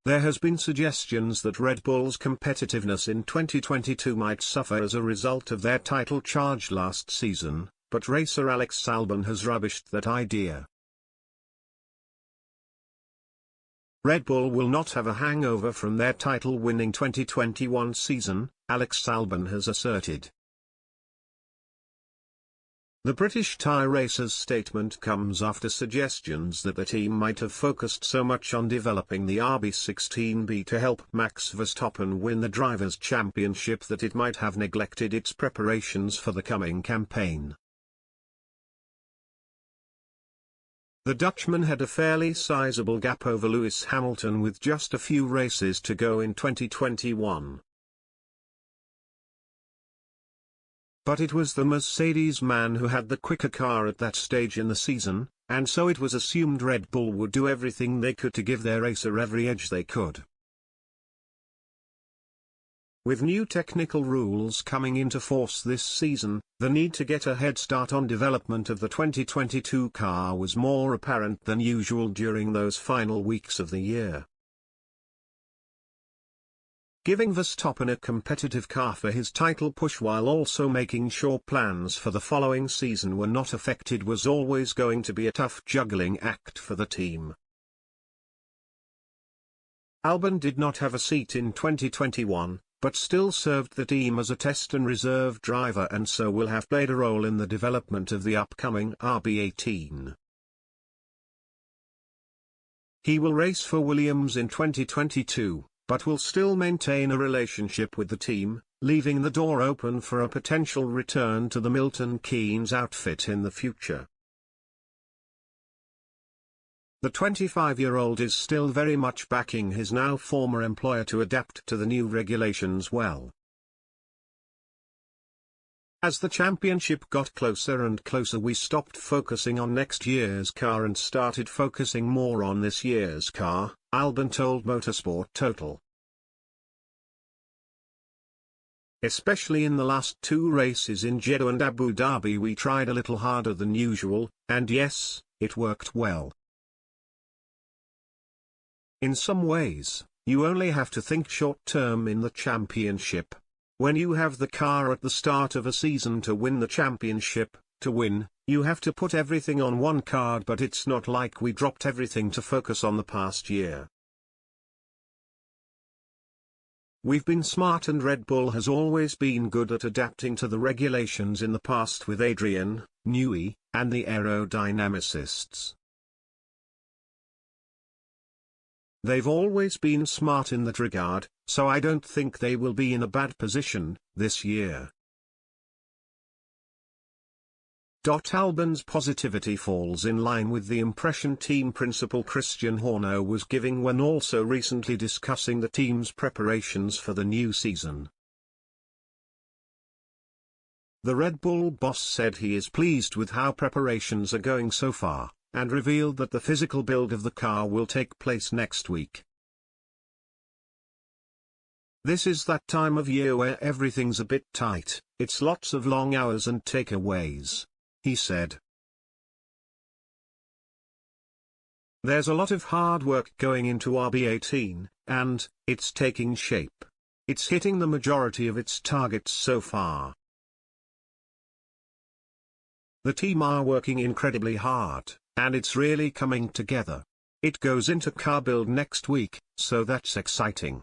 There has been suggestions that Red Bull's competitiveness in 2022 might suffer as a result of their title charge last season, but racer Alex Albon has rubbished that idea. Red Bull will not have a hangover from their title-winning 2021 season, Alex Albon has asserted. The British tyre racer's statement comes after suggestions that the team might have focused so much on developing the RB16B to help Max Verstappen win the Drivers' Championship that it might have neglected its preparations for the coming campaign. The Dutchman had a fairly sizable gap over Lewis Hamilton with just a few races to go in 2021. But it was the Mercedes man who had the quicker car at that stage in the season, and so it was assumed Red Bull would do everything they could to give their racer every edge they could. With new technical rules coming into force this season, the need to get a head start on development of the 2022 car was more apparent than usual during those final weeks of the year. Giving Verstappen a competitive car for his title push while also making sure plans for the following season were not affected was always going to be a tough juggling act for the team. Albon did not have a seat in 2021, but still served the team as a test and reserve driver and so will have played a role in the development of the upcoming RB18. He will race for Williams in 2022. But will still maintain a relationship with the team, leaving the door open for a potential return to the Milton Keynes outfit in the future. The 25-year-old is still very much backing his now former employer to adapt to the new regulations well. As the championship got closer and closer, we stopped focusing on next year's car and started focusing more on this year's car, Albon told Motorsport Total. Especially in the last two races in Jeddah and Abu Dhabi we tried a little harder than usual, and yes, it worked well. In some ways, you only have to think short-term in the championship. When you have the car at the start of a season to win the championship, to win, you have to put everything on one card, but it's not like we dropped everything to focus on the past year. We've been smart and Red Bull has always been good at adapting to the regulations in the past with Adrian Newey, and the aerodynamicists. They've always been smart in that regard, so I don't think they will be in a bad position this year. Albon's positivity falls in line with the impression team principal Christian Horner was giving when also recently discussing the team's preparations for the new season. The Red Bull boss said he is pleased with how preparations are going so far, and revealed that the physical build of the car will take place next week. This is that time of year where everything's a bit tight, it's lots of long hours and takeaways, he said. There's a lot of hard work going into RB18, and it's taking shape. It's hitting the majority of its targets so far. The team are working incredibly hard, and it's really coming together. It goes into car build next week, so that's exciting.